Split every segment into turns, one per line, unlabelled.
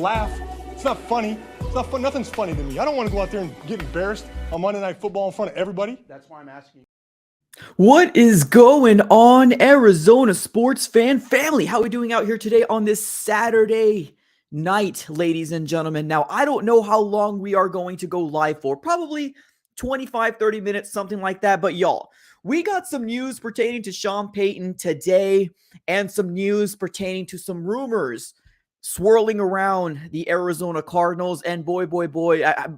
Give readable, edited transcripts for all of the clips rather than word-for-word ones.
laugh. It's not funny. It's not fun. Nothing's funny to me. I don't want to go out there and get embarrassed on Monday Night Football in front of everybody. That's why I'm asking you.
What is going on, Arizona sports fan family? How are we doing out here today on this Saturday night, ladies and gentlemen? Now, I don't know how long we are going to go live for. Probably 25, 30 minutes, something like that. But y'all, we got some news pertaining to Sean Payton today and some news pertaining to some rumors swirling around the Arizona Cardinals. And boy,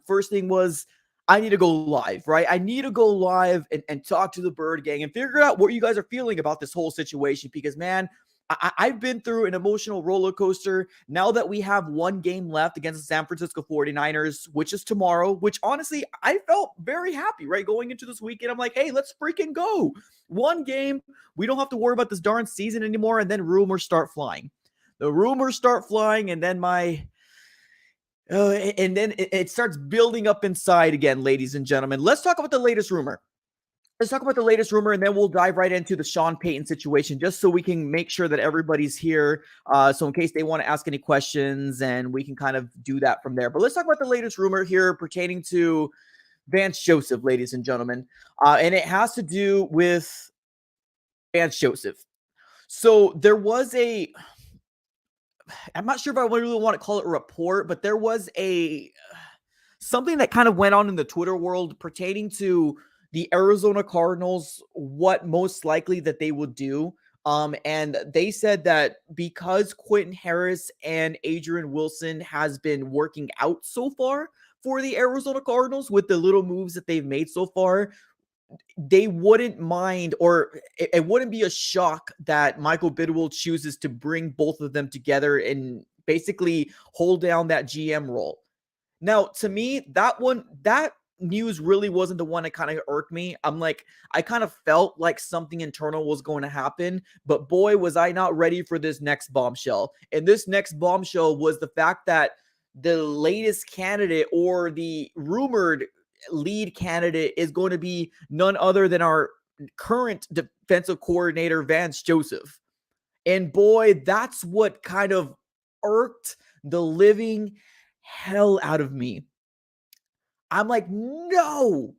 first thing was, I need to go live, right? I need to go live and talk to the Bird Gang and figure out what you guys are feeling about this whole situation. Because, man, I've been through an emotional roller coaster. Now that we have one game left against the San Francisco 49ers, which is tomorrow, which honestly, I felt very happy, right? Going into this weekend, I'm like, hey, let's freaking go. One game. We don't have to worry about this darn season anymore. And then rumors start flying. The rumors start flying, and then it starts building up inside again, ladies and gentlemen. Let's talk about the latest rumor. And then we'll dive right into the Sean Payton situation, just so we can make sure that everybody's here. So in case they want to ask any questions, and we can kind of do that from there. But let's talk about the latest rumor here pertaining to Vance Joseph, ladies and gentlemen. And it has to do with Vance Joseph. So there was I'm not sure if I really want to call it a report, but there was something that kind of went on in the Twitter world pertaining to the Arizona Cardinals, what most likely that they would do. And they said that because Quentin Harris and Adrian Wilson has been working out so far for the Arizona Cardinals with the little moves that they've made so far, they wouldn't mind, or it wouldn't be a shock that Michael Bidwill chooses to bring both of them together and basically hold down that GM role. Now, to me, that news really wasn't the one that kind of irked me. I kind of felt like something internal was going to happen, but boy, was I not ready for this next bombshell. And this next bombshell was the fact that the latest candidate, or the rumored lead candidate, is going to be none other than our current defensive coordinator, Vance Joseph. And boy, that's what kind of irked the living hell out of me. I'm like, no,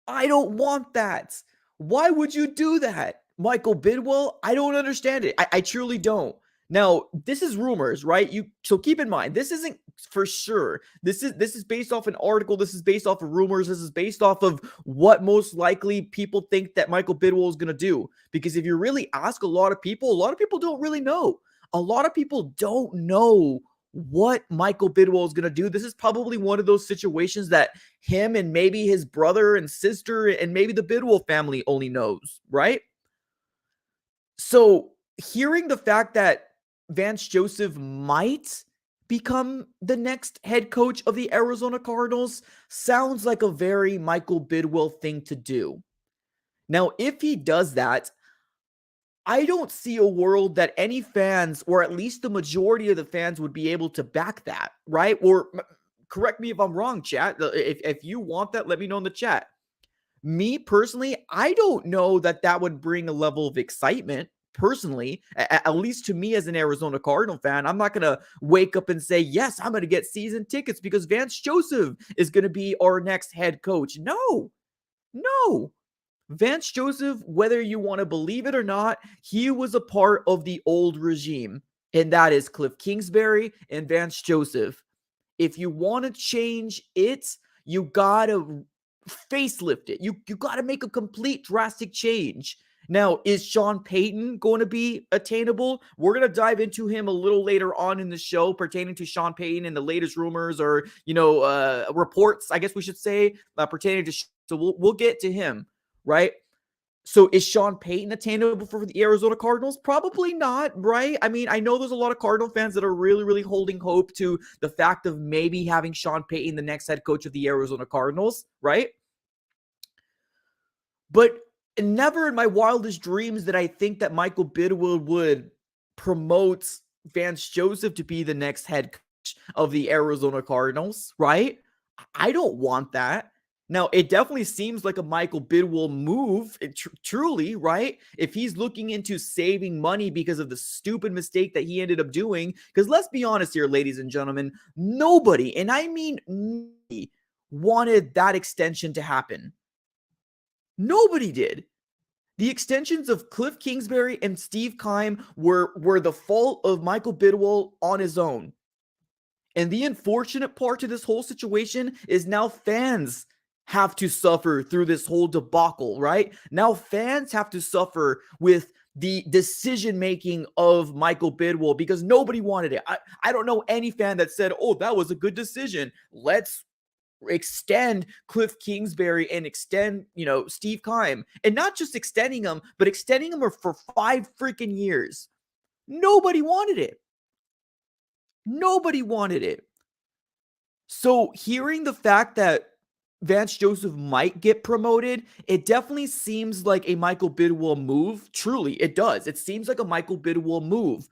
I don't want that. Why would you do that, Michael Bidwill? I don't understand it. I truly don't. Now, this is rumors, right? So keep in mind, this isn't for sure. This is based off an article. This is based off of rumors. This is based off of what most likely people think that Michael Bidwill is going to do. Because if you really ask a lot of people don't really know. A lot of people don't know what Michael Bidwill is going to do. This is probably one of those situations that him and maybe his brother and sister and maybe the Bidwill family only knows, right? So hearing the fact that Vance Joseph might become the next head coach of the Arizona Cardinals sounds like a very Michael Bidwill thing to do. Now, if he does that, I don't see a world that any fans, or at least the majority of the fans, would be able to back that, right? Or correct me if I'm wrong, chat. If you want that, let me know in the chat. Me personally, I don't know that would bring a level of excitement. Personally, at least to me as an Arizona Cardinal fan, I'm not going to wake up and say, yes, I'm going to get season tickets because Vance Joseph is going to be our next head coach. No. Vance Joseph, whether you want to believe it or not, he was a part of the old regime, and that is Cliff Kingsbury and Vance Joseph. If you want to change it, you got to facelift it. You got to make a complete drastic change. Now, is Sean Payton going to be attainable? We're going to dive into him a little later on in the show pertaining to Sean Payton and the latest rumors, or, reports, I guess we should say, pertaining to. So we'll get to him, right? So is Sean Payton attainable for the Arizona Cardinals? Probably not, right? I mean, I know there's a lot of Cardinal fans that are really, really holding hope to the fact of maybe having Sean Payton the next head coach of the Arizona Cardinals, right? But never in my wildest dreams did I think that Michael Bidwill would promote Vance Joseph to be the next head coach of the Arizona Cardinals, right? I don't want that. Now, it definitely seems like a Michael Bidwill move, truly, right? If he's looking into saving money because of the stupid mistake that he ended up doing, because let's be honest here, ladies and gentlemen, nobody, and I mean nobody, wanted that extension to happen. Nobody did. The extensions of Cliff Kingsbury and Steve Keim were the fault of Michael Bidwill on his own. And the unfortunate part to this whole situation is now fans have to suffer through this whole debacle, right? Now fans have to suffer with the decision making of Michael Bidwill because nobody wanted it. I don't know any fan that said, oh, that was a good decision. Let's extend Cliff Kingsbury and extend, Steve Keim. And not just extending them, but extending them for 5 freaking years. Nobody wanted it. Nobody wanted it. So hearing the fact that Vance Joseph might get promoted, it definitely seems like a Michael Bidwill move. Truly, it does. It seems like a Michael Bidwill move.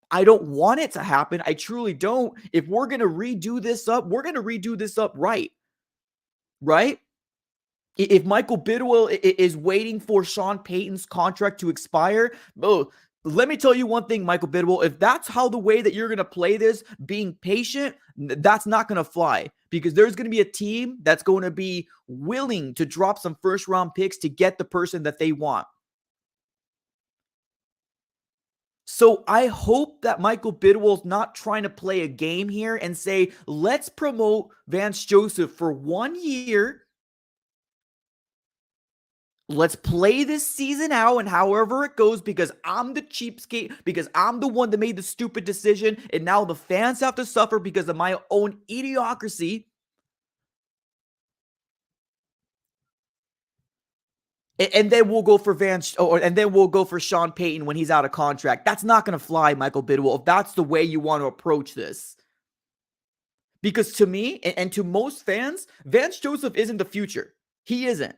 I don't want it to happen. I truly don't. If we're going to redo this up, we're going to redo this up right. Right? If Michael Bidwill is waiting for Sean Payton's contract to expire, let me tell you one thing, Michael Bidwill. If that's how the way that you're going to play this, being patient, that's not going to fly because there's going to be a team that's going to be willing to drop some first-round picks to get the person that they want. So I hope that Michael Bidwill's not trying to play a game here and say, let's promote Vance Joseph for 1 year. Let's play this season out and however it goes because I'm the cheapskate, because I'm the one that made the stupid decision, and now the fans have to suffer because of my own idiocracy. And then we'll go for and then we'll go for Sean Payton when he's out of contract. That's not going to fly, Michael Bidwill, if that's the way you want to approach this. Because to me, and to most fans, Vance Joseph isn't the future. He isn't.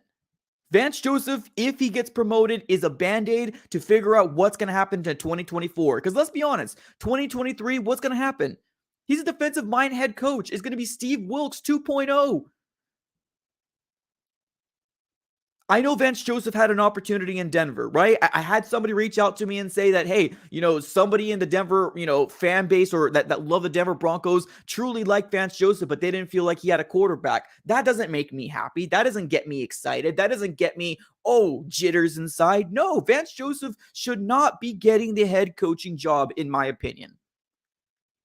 Vance Joseph, if he gets promoted, is a Band-Aid to figure out what's going to happen to 2024. Because let's be honest, 2023, what's going to happen? He's a defensive mind head coach. It's going to be Steve Wilks 2.0. I know Vance Joseph had an opportunity in Denver, right? I had somebody reach out to me and say that, hey, somebody in the Denver, fan base or that love the Denver Broncos truly like Vance Joseph, but they didn't feel like he had a quarterback. That doesn't make me happy. That doesn't get me excited. That doesn't get me, jitters inside. No, Vance Joseph should not be getting the head coaching job, in my opinion.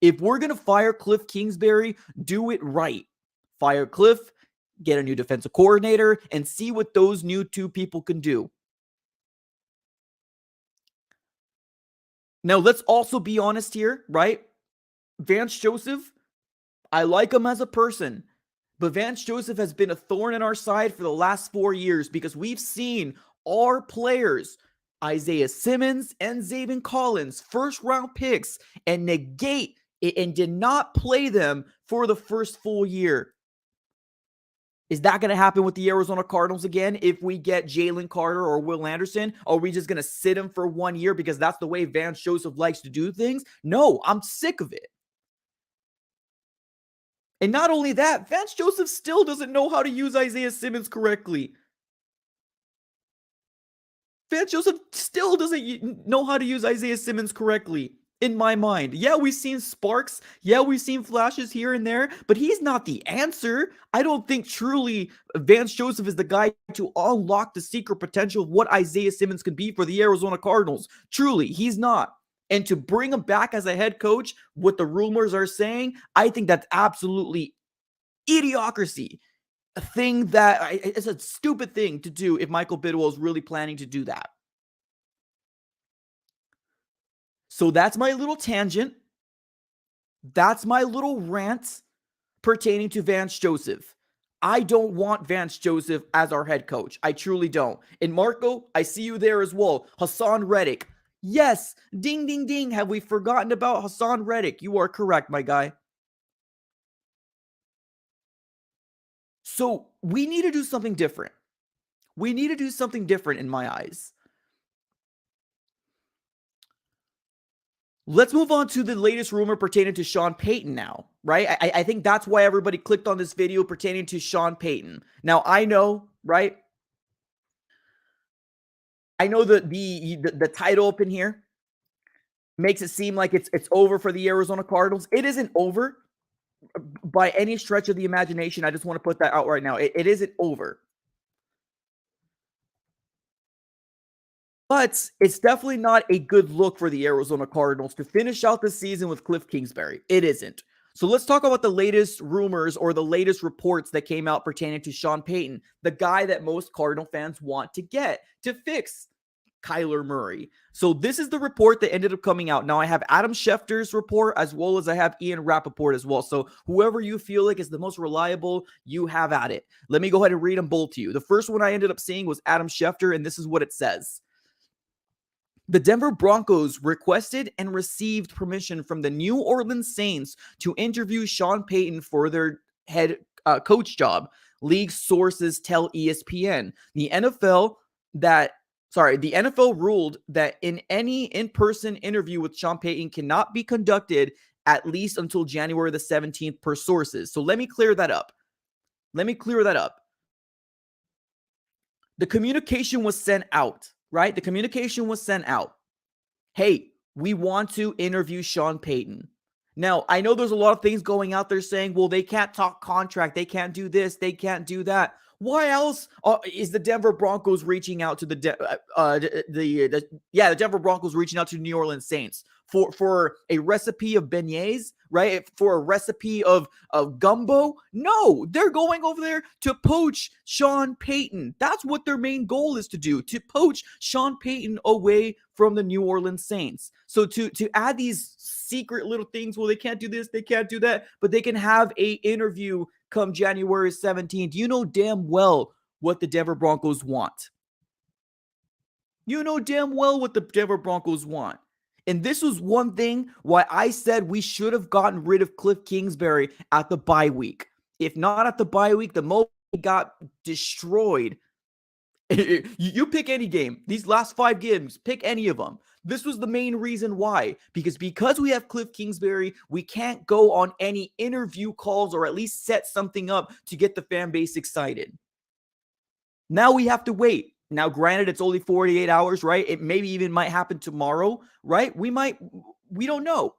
If we're going to fire Cliff Kingsbury, do it right. Fire Cliff, get a new defensive coordinator, and see what those new 2 people can do. Now, let's also be honest here, right? Vance Joseph, I like him as a person, but Vance Joseph has been a thorn in our side for the last 4 years because we've seen our players, Isaiah Simmons and Zaven Collins, first-round picks, and negate it and did not play them for the first full year. Is that going to happen with the Arizona Cardinals again if we get Jalen Carter or Will Anderson? Are we just going to sit him for 1 year because that's the way Vance Joseph likes to do things? No, I'm sick of it. And not only that, Vance Joseph still doesn't know how to use Isaiah Simmons correctly. Vance Joseph still doesn't know how to use Isaiah Simmons correctly. In my mind. Yeah, we've seen sparks. Yeah, we've seen flashes here and there, but he's not the answer. I don't think truly Vance Joseph is the guy to unlock the secret potential of what Isaiah Simmons can be for the Arizona Cardinals. Truly, he's not. And to bring him back as a head coach, what the rumors are saying, I think that's absolutely idiocracy. A thing that it's a stupid thing to do if Michael Bidwill is really planning to do that. So that's my little tangent. That's my little rant pertaining to Vance Joseph. I don't want Vance Joseph as our head coach. I truly don't. And Marco, I see you there as well. Hassan Reddick. Yes, ding, ding, ding. Have we forgotten about Hassan Reddick? You are correct, my guy. So we need to do something different. We need to do something different in my eyes. Let's move on to the latest rumor pertaining to Sean Payton now, right? I think that's why everybody clicked on this video pertaining to Sean Payton. Now, I know, right? I know the title up in here makes it seem like it's over for the Arizona Cardinals. It isn't over by any stretch of the imagination. I just want to put that out right now. It isn't over. But it's definitely not a good look for the Arizona Cardinals to finish out the season with Cliff Kingsbury. It isn't. So let's talk about the latest rumors or the latest reports that came out pertaining to Sean Payton, the guy that most Cardinal fans want to get to fix Kyler Murray. So this is the report that ended up coming out. Now I have Adam Schefter's report as well as I have Ian Rappaport as well. So whoever you feel like is the most reliable, you have at it. Let me go ahead and read them both to you. The first one I ended up seeing was Adam Schefter, and this is what it says. The Denver Broncos requested and received permission from the New Orleans Saints to interview Sean Payton for their head coach job. League sources tell ESPN. The NFL ruled that in any in-person interview with Sean Payton cannot be conducted at least until January the 17th per sources. So let me clear that up. The communication was sent out. Right? The communication was sent out. Hey, we want to interview Sean Payton. Now, I know there's a lot of things going out there saying, well, they can't talk contract. They can't do this. They can't do that. Why else is the Denver Broncos reaching out to the Denver Broncos reaching out to New Orleans Saints for a recipe of beignets, right? For a recipe of gumbo? No, they're going over there to poach Sean Payton. That's what their main goal is to do, to poach Sean Payton away from the New Orleans Saints. So to add these secret little things, well, they can't do this, they can't do that, but they can have a interview come January 17th. You know damn well what the Denver Broncos want. You know damn well what the Denver Broncos want. And this was one thing why I said we should have gotten rid of Cliff Kingsbury at the bye week. If not at the bye week, the moment he got destroyed. You pick any game. These last 5 games, pick any of them. This was the main reason why. Because we have Cliff Kingsbury, we can't go on any interview calls or at least set something up to get the fan base excited. Now we have to wait. Now, granted, it's only 48 hours, right? It maybe even might happen tomorrow, right? We don't know.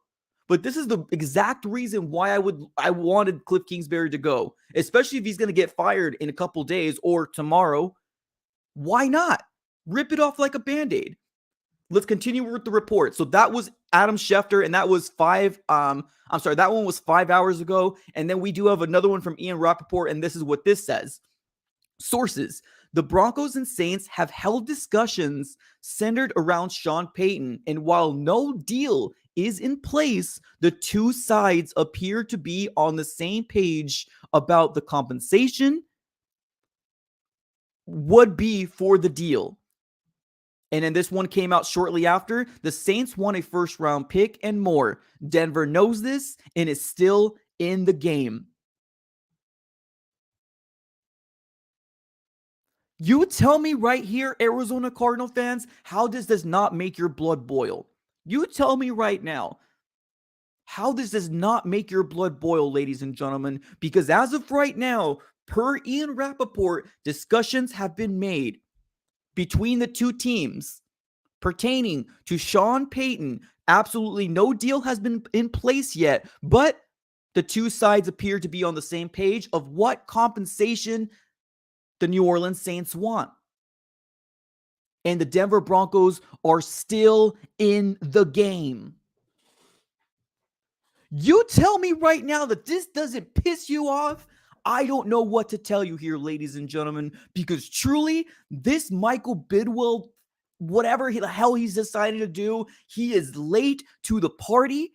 But this is the exact reason why I wanted Cliff Kingsbury to go, especially if he's going to get fired in a couple days or tomorrow. Why not? Rip it off like a Band-Aid. Let's continue with the report. So that was Adam Schefter, and that was that one was 5 hours ago. And then we do have another one from Ian Rappaport, and this is what this says. Sources: the Broncos and Saints have held discussions centered around Sean Payton, and while no deal is in place, the two sides appear to be on the same page about the compensation would be for the deal. And then this one came out shortly after. The Saints won a first-round pick and more. Denver knows this and is still in the game. You tell me right here, Arizona Cardinal fans, how does this not make your blood boil? You tell me right now. How does this not make your blood boil, ladies and gentlemen? Because as of right now, per Ian Rappaport, discussions have been made between the two teams pertaining to Sean Payton. Absolutely no deal has been in place yet, but the two sides appear to be on the same page of what compensation the New Orleans Saints want. And the Denver Broncos are still in the game. You tell me right now that this doesn't piss you off. I don't know what to tell you here, ladies and gentlemen, because truly, this Michael Bidwell, whatever the hell he's decided to do, he is late to the party,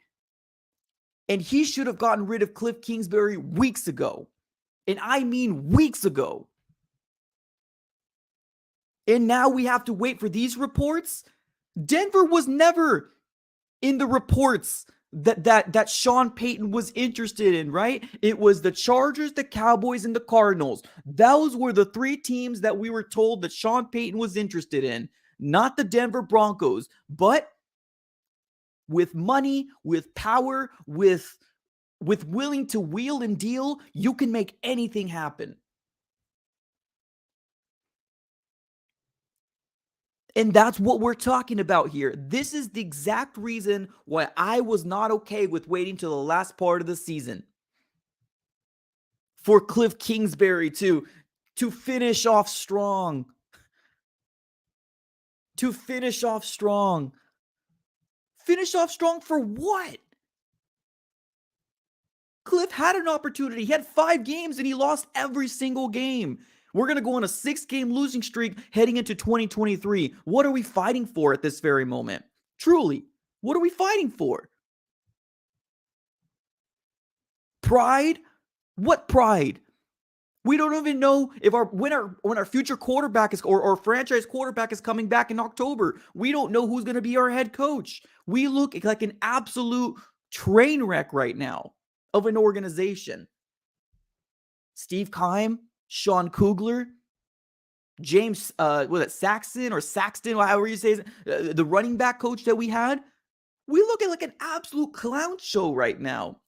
and he should have gotten rid of Cliff Kingsbury weeks ago. And I mean weeks ago. And now we have to wait for these reports. Denver was never in the reports that Sean Payton was interested in, right? It was the Chargers, the Cowboys, and the Cardinals. Those were the 3 teams that we were told that Sean Payton was interested in, not the Denver Broncos. But with money, with power, with willing to wheel and deal, you can make anything happen. And that's what we're talking about here. This is the exact reason why I was not okay with waiting till the last part of the season for Cliff Kingsbury to finish off strong. To finish off strong. Finish off strong for what? Cliff had an opportunity. He had 5 games and he lost every single game. We're going to go on a 6-game losing streak heading into 2023. What are we fighting for at this very moment? Truly, what are we fighting for? Pride? What pride? We don't even know if when our future quarterback is or franchise quarterback is coming back in October. We don't know who's going to be our head coach. We look like an absolute train wreck right now of an organization. Steve Keim, Sean Kugler, James, Saxton, however you say it, the running back coach that we had. We look at like an absolute clown show right now.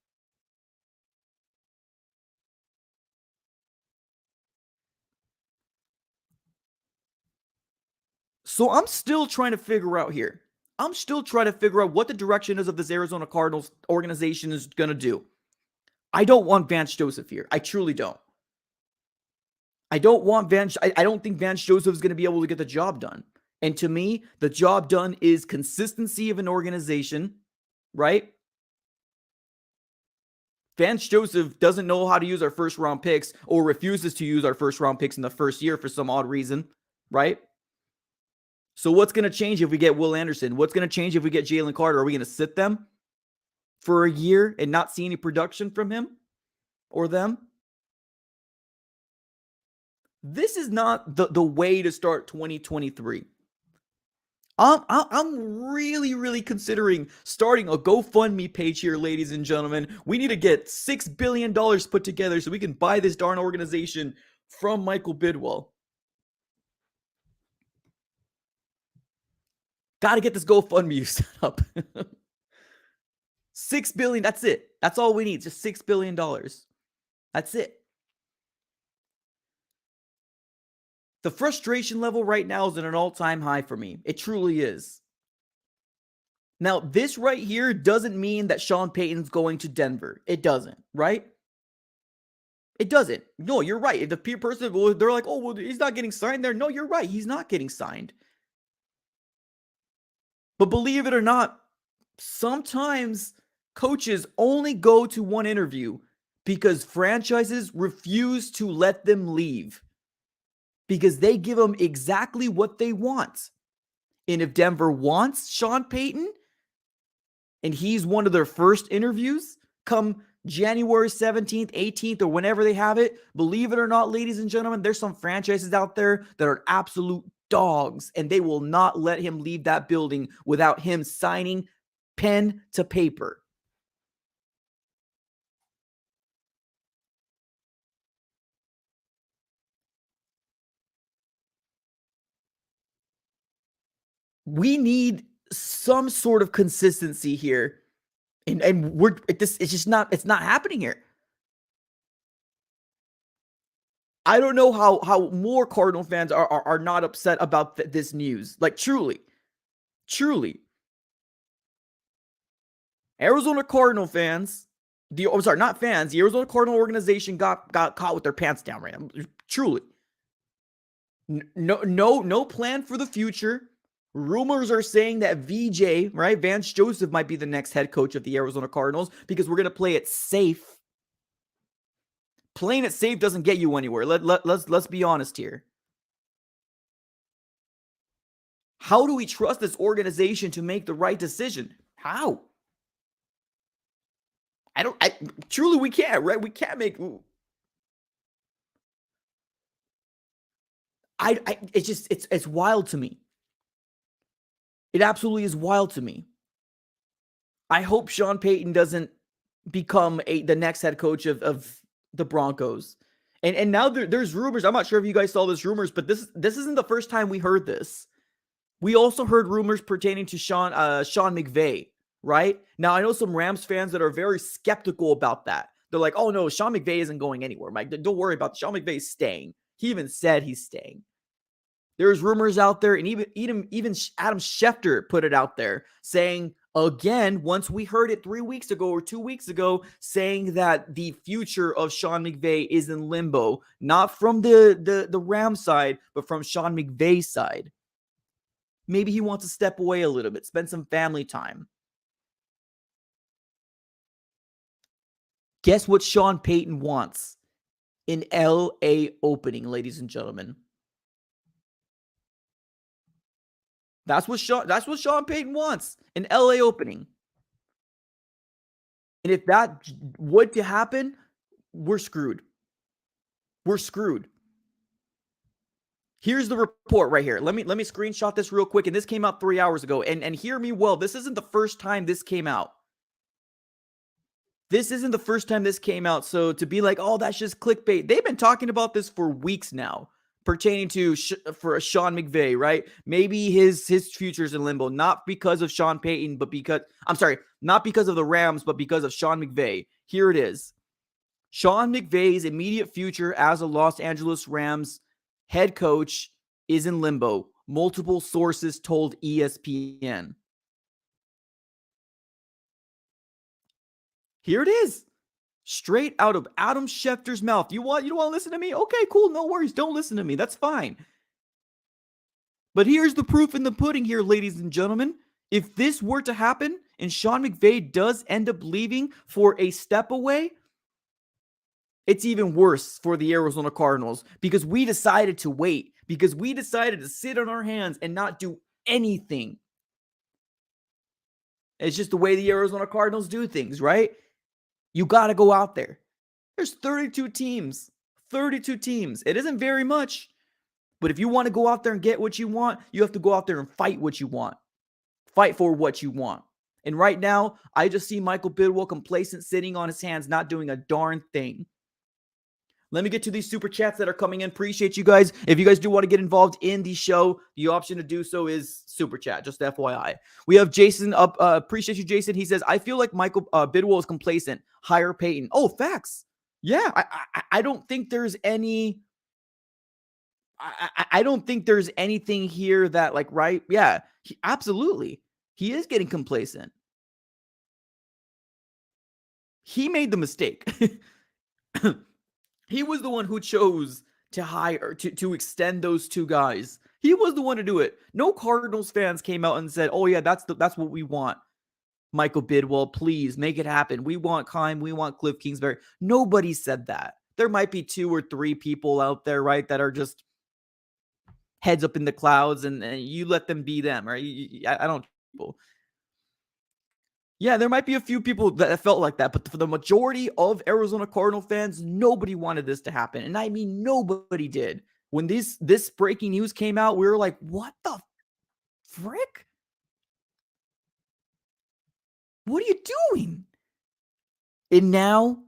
So I'm still trying to figure out here. I'm still trying to figure out what the direction is of this Arizona Cardinals organization is going to do. I don't want Vance Joseph here. I truly don't. I don't think Vance Joseph is going to be able to get the job done. And to me, the job done is consistency of an organization, right? Vance Joseph doesn't know how to use our first round picks or refuses to use our first round picks in the first year for some odd reason, right? So what's going to change if we get Will Anderson? What's going to change if we get Jalen Carter? Are we going to sit them for a year and not see any production from him or them? This is not the way to start 2023. I'm really considering starting a GoFundMe page here, ladies and gentlemen. We need to get $6 billion put together so we can buy this darn organization from Michael Bidwell. Got to get this GoFundMe set up. $6 billion, that's it. That's all we need, just $6 billion. That's it. The frustration level right now is at an all-time high for me. It truly is. Now, this right here doesn't mean that Sean Payton's going to Denver. It doesn't, right? It doesn't. No, you're right. If the person, they're like, oh, well, he's not getting signed there. No, you're right. He's not getting signed. But believe it or not, sometimes coaches only go to one interview because franchises refuse to let them leave. Because they give them exactly what they want. And if Denver wants Sean Payton, and he's one of their first interviews, come January 17th, 18th, or whenever they have it, believe it or not, ladies and gentlemen, there's some franchises out there that are absolute dogs, and they will not let him leave that building without him signing pen to paper. We need some sort of consistency here. And it's not happening here. I don't know how more Cardinal fans are not upset about this news. Like truly. Arizona Cardinal fans, the Arizona Cardinal organization got caught with their pants down right now. Truly. No plan for the future. Rumors are saying that VJ, right, Vance Joseph might be the next head coach of the Arizona Cardinals because we're going to play it safe. Playing it safe doesn't get you anywhere. Let's be honest here. How do we trust this organization to make the right decision? How? Truly we can't, right? We can't make... It's wild to me. It absolutely is wild to me. I hope Sean Payton doesn't become the next head coach of the Broncos. And now there's rumors. I'm not sure if you guys saw this rumors, but this isn't the first time we heard this. We also heard rumors pertaining to Sean McVay, right? Now, I know some Rams fans that are very skeptical about that. They're like, oh no, Sean McVay isn't going anywhere, Mike. Don't worry about it. Sean McVay is staying. He even said he's staying. There's rumors out there, and even Adam Schefter put it out there saying, again, once we heard it 3 weeks ago or 2 weeks ago, saying that the future of Sean McVay is in limbo, not from the Rams side, but from Sean McVay's side. Maybe he wants to step away a little bit, spend some family time. Guess what Sean Payton wants? An LA opening, ladies and gentlemen. That's what Sean Payton wants, an LA opening. And if that were to happen, we're screwed. We're screwed. Here's the report right here. Let me screenshot this real quick. And this came out 3 hours ago. And hear me well, this isn't the first time this came out. This isn't the first time this came out. So to be like, oh, that's just clickbait. They've been talking about this for weeks now, pertaining to for Sean McVay, right? Maybe his future's in limbo, not because of Sean Payton, but not because of the Rams, but because of Sean McVay. Here it is. Sean McVay's immediate future as a Los Angeles Rams head coach is in limbo. Multiple sources told ESPN. Here it is. Straight out of Adam Schefter's mouth. You don't want to listen to me? Okay, cool. No worries. Don't listen to me. That's fine. But here's the proof in the pudding here, ladies and gentlemen. If this were to happen and Sean McVay does end up leaving for a step away, it's even worse for the Arizona Cardinals because we decided to wait, because we decided to sit on our hands and not do anything. It's just the way the Arizona Cardinals do things, right? You got to go out there. There's 32 teams. 32 teams. It isn't very much. But if you want to go out there and get what you want, you have to go out there and fight what you want. Fight for what you want. And right now, I just see Michael Bidwell complacent, sitting on his hands, not doing a darn thing. Let me get to these super chats that are coming in. Appreciate you guys. If you guys do want to get involved in the show, the option to do so is super chat, just FYI. We have Jason up. Appreciate you, Jason. He says, I feel like Michael Bidwell is complacent. Hire Payton. Oh, facts. Yeah, I don't think there's any... I don't think there's anything here that, like, right? Yeah, absolutely. He is getting complacent. He made the mistake. He was the one who chose to hire, to extend those two guys. He was the one to do it. No Cardinals fans came out and said, oh yeah, that's what we want. Michael Bidwell, please make it happen. We want Keim. We want Cliff Kingsbury. Nobody said that. There might be 2 or 3 people out there, right, that are just heads up in the clouds, and you let them be them, right? I don't people. Yeah, there might be a few people that felt like that, but for the majority of Arizona Cardinal fans, nobody wanted this to happen. And I mean, nobody did. When this breaking news came out, we were like, what the frick? What are you doing? And now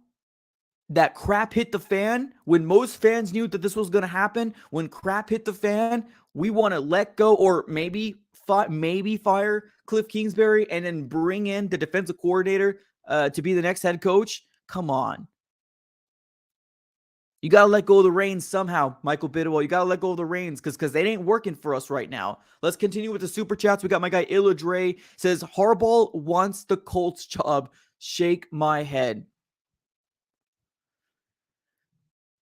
that crap hit the fan, when most fans knew that this was going to happen, when crap hit the fan, we want to let go or maybe fire Cliff Kingsbury and then bring in the defensive coordinator to be the next head coach. Come on. You got to let go of the reins somehow, Michael Bidwell. You got to let go of the reins because they ain't working for us right now. Let's continue with the super chats. We got my guy Illa Dre says, Harbaugh wants the Colts job. Shake my head.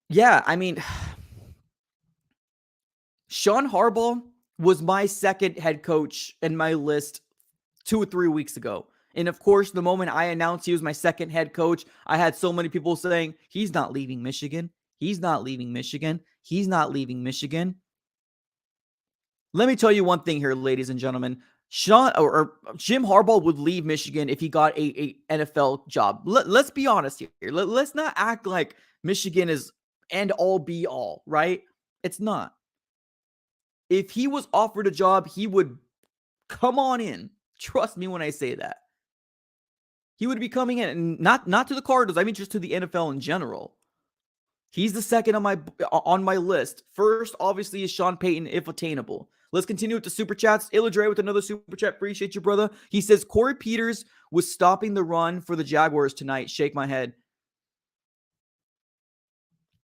Yeah, I mean, Sean Harbaugh was my second head coach in my list 2 or 3 weeks ago. And of course, the moment I announced he was my second head coach, I had so many people saying, he's not leaving Michigan. He's not leaving Michigan. He's not leaving Michigan. Let me tell you one thing here, ladies and gentlemen. Jim Harbaugh would leave Michigan if he got a NFL job. Let's be honest here. Let's not act like Michigan is end all be all, right? It's not. If he was offered a job, he would come on in. Trust me when I say that. He would be coming in, and not to the Cardinals. I mean, just to the NFL in general. He's the second on my list. First, obviously, is Sean Payton, if attainable. Let's continue with the super chats. Illadre with another super chat. Appreciate you, brother. He says Corey Peters was stopping the run for the Jaguars tonight. Shake my head.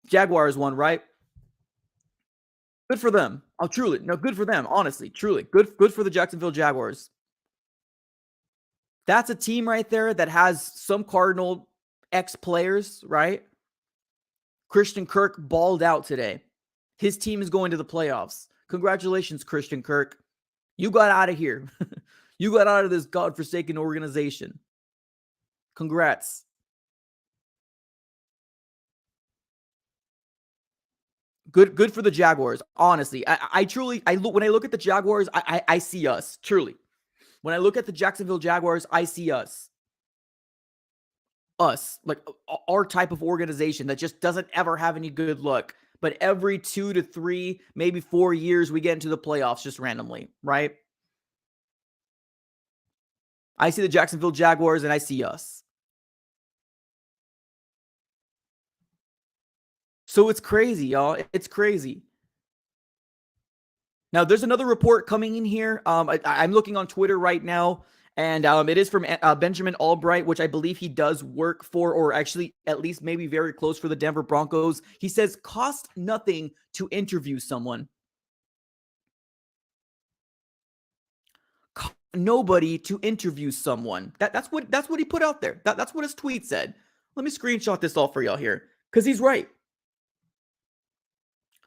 Jaguars won, right? Good for them. Oh, truly. No, good for them. Honestly, truly. Good for the Jacksonville Jaguars. That's a team right there that has some Cardinal ex-players, right? Christian Kirk balled out today. His team is going to the playoffs. Congratulations, Christian Kirk. You got out of here. You got out of this godforsaken organization. Congrats. Good for the Jaguars. Honestly, I truly look when I look at the Jaguars, I see us. Truly, when I look at the Jacksonville Jaguars, I see us. Us, like our type of organization that just doesn't ever have any good luck. But every 2 to 3, maybe 4 years, we get into the playoffs just randomly, right? I see the Jacksonville Jaguars and I see us. So it's crazy, y'all. It's crazy. Now, there's another report coming in here. I'm looking on Twitter right now, and it is from Benjamin Albright, which I believe he does work for, or actually at least maybe very close for the Denver Broncos. He says, cost nothing to interview someone. Nobody to interview someone. That's what he put out there. That's what his tweet said. Let me screenshot this all for y'all here, because he's right.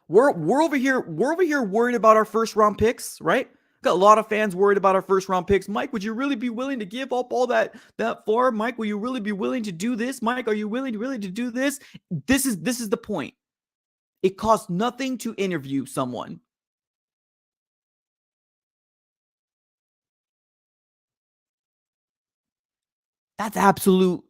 We're over here worried about our first round picks, right? Got a lot of fans worried about our first round picks. Mike, would you really be willing to give up all that far? Mike, will you really be willing to do this? Mike, are you willing really to do this? This is the point. It costs nothing to interview someone. That's absolute.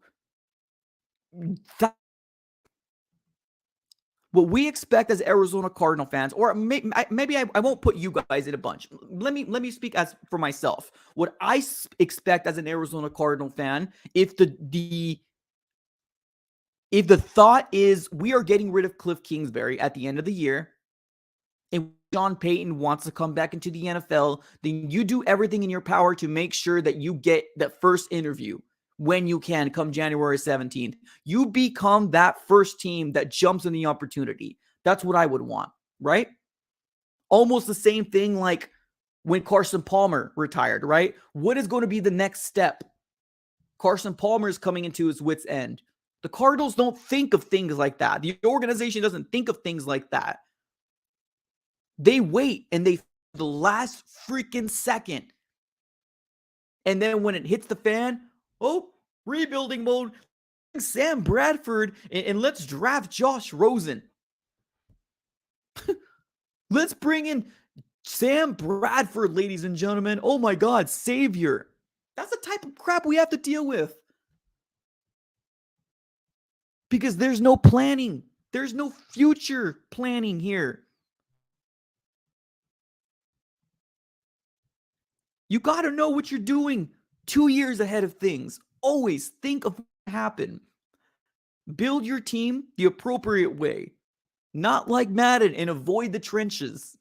What we expect as Arizona Cardinal fans, or maybe I won't put you guys in a bunch. Let me speak as for myself. What I expect as an Arizona Cardinal fan, if the thought is we are getting rid of Cliff Kingsbury at the end of the year, and Sean Payton wants to come back into the NFL, then you do everything in your power to make sure that you get that first interview when you can come January 17th. You become that first team that jumps in the opportunity. That's what I would want, right? Almost the same thing like when Carson Palmer retired, right? What is going to be the next step? Carson Palmer is coming into his wit's end. The Cardinals don't think of things like that. The organization doesn't think of things like that. They wait and they the last freaking second. And then when it hits the fan, oh, rebuilding mode. Sam Bradford and let's draft Josh Rosen. Let's bring in Sam Bradford, ladies and gentlemen. Oh my God, savior. That's the type of crap we have to deal with. Because there's no planning. There's no future planning here. You got to know what you're doing 2 years ahead of things. Always think of what happened. Build your team the appropriate way. Not like Madden, and avoid the trenches.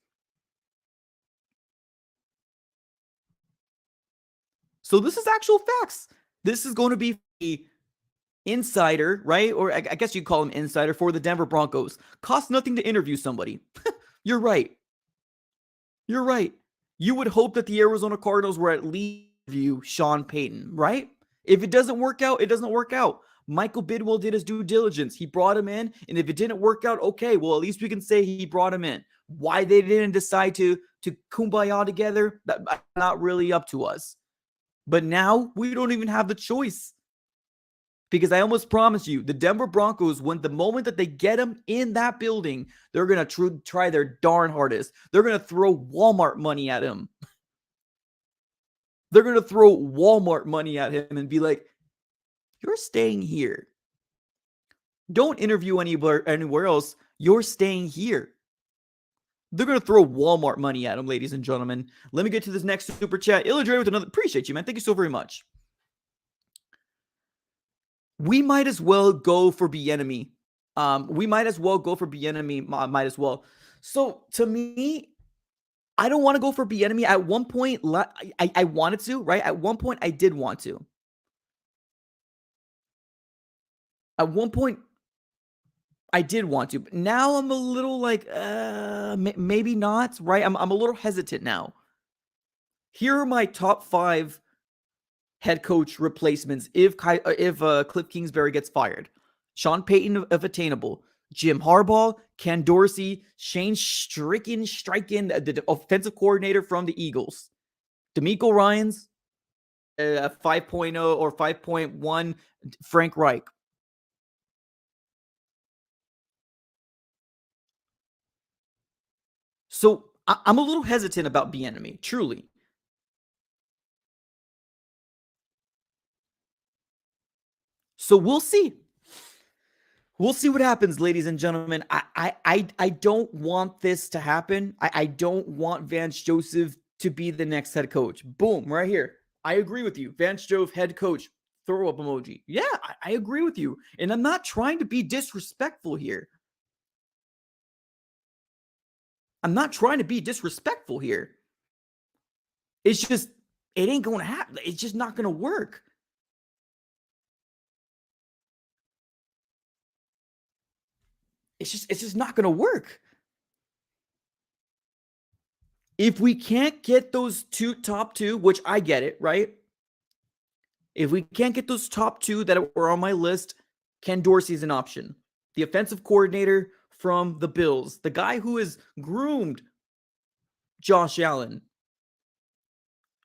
So this is actual facts. This is going to be the insider, right? Or I guess you'd call him insider for the Denver Broncos. Costs nothing to interview somebody. You're right. You're right. You would hope that the Arizona Cardinals were at least interview Sean Payton, right? If it doesn't work out, it doesn't work out. Michael Bidwell did his due diligence. He brought him in, and if it didn't work out, okay, well, at least we can say he brought him in. Why they didn't decide to kumbaya together, that's not really up to us. But now we don't even have the choice. Because I almost promise you, the Denver Broncos, when the moment that they get him in that building, they're going to try their darn hardest. They're going to throw Walmart money at him. They're going to throw Walmart money at him and be like, you're staying here. Don't interview anywhere else. You're staying here. They're going to throw Walmart money at him, ladies and gentlemen. Let me get to this next super chat. Illadre with another. Appreciate you, man. Thank you so very much. We might as well go for Bieniemy. We might as well go for Bieniemy. Might as well. So to me, I don't want to go for Bieniemy. At one point, I wanted to, right? At one point, I did want to. At one point, I did want to. But now I'm a little like, maybe not, right? I'm a little hesitant now. Here are my top 5 head coach replacements if Cliff Kingsbury gets fired. Sean Payton of Attainable, Jim Harbaugh, Ken Dorsey, Shane Steichen, the offensive coordinator from the Eagles, DeMeco Ryans, 5.0 or 5.1, Frank Reich. So I'm a little hesitant about Bieniemy, truly. So we'll see. We'll see what happens, ladies and gentlemen. I don't want this to happen. I don't want Vance Joseph to be the next head coach. Boom, right here. I agree with you. Vance Joseph, head coach, throw up emoji. Yeah, I agree with you. And I'm not trying to be disrespectful here. I'm not trying to be disrespectful here. It's just, it ain't going to happen. It's just not going to work. It's just not going to work. If we can't get those top two, which I get it, right? If we can't get those top 2 that were on my list, Ken Dorsey is an option. The offensive coordinator from the Bills, the guy who has groomed Josh Allen.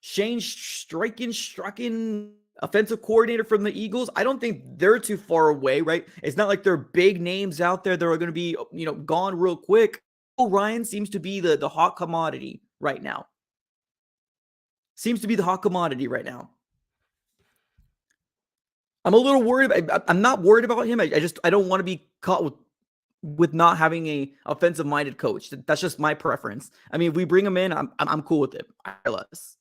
Shane Steichen, offensive coordinator from the Eagles. I don't think they're too far away, right? It's not like they're big names out there that are going to be, gone real quick. Ryan seems to be the hot commodity right now. I'm a little worried. I'm not worried about him. I don't want to be caught with not having a offensive-minded coach. That's just my preference. I mean, if we bring him in, I'm cool with it. Less.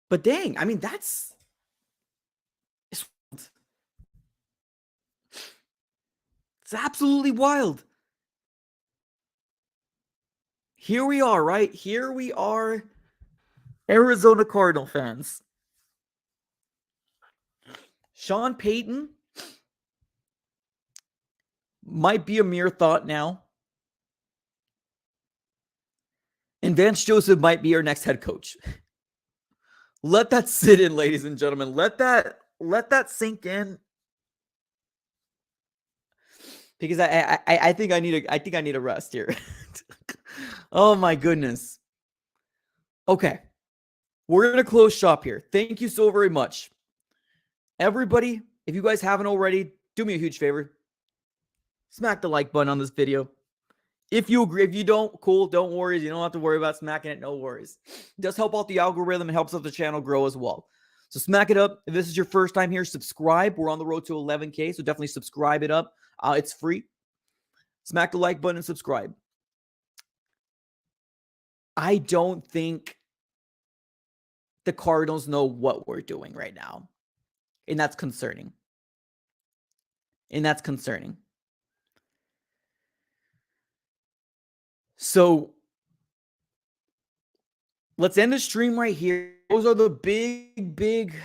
But dang, I mean, it's absolutely wild. Here we are, right? Here we are, Arizona Cardinal fans. Sean Payton might be a mere thought now. And Vance Joseph might be our next head coach. Let that sit in, ladies and gentlemen. Let that sink in. Because I think I need a rest here. Oh my goodness. Okay. We're going to close shop here. Thank you so very much. Everybody, if you guys haven't already, do me a huge favor. Smack the like button on this video. If you agree, if you don't, cool, don't worry. You don't have to worry about smacking it. No worries. It does help out the algorithm and helps out the channel grow as well. So smack it up. If this is your first time here, subscribe. We're on the road to 11K, so definitely subscribe it up. It's free. Smack the like button and subscribe. I don't think the Cardinals know what we're doing right now. And that's concerning. So let's end the stream right here. Those are the big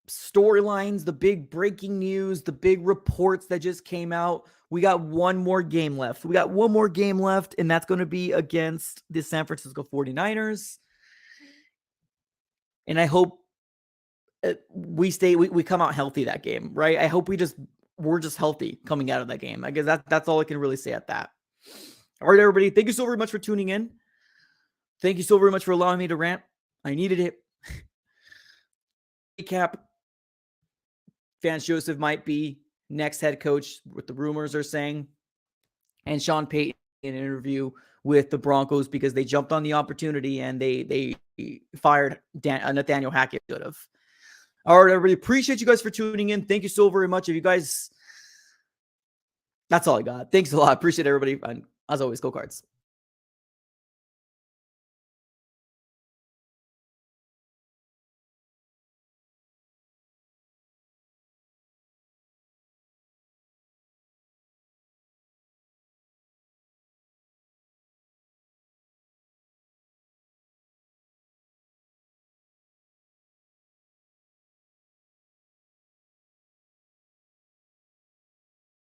storylines, the big breaking news, the big reports that just came out. We got one more game left. And that's going to be against the San Francisco 49ers. And I hope we come out healthy that game, right? I hope we're just healthy coming out of that game. I guess that's all I can really say at that. All right, everybody. Thank you so very much for tuning in. Thank you so very much for allowing me to rant. I needed it. Recap. Vance Joseph might be next head coach, what the rumors are saying. And Sean Payton in an interview with the Broncos because they jumped on the opportunity and they fired Nathaniel Hackett. Should have. All right, everybody. Appreciate you guys for tuning in. Thank you so very much. If you guys, that's all I got. Thanks a lot. Appreciate everybody. And as always, go Cards.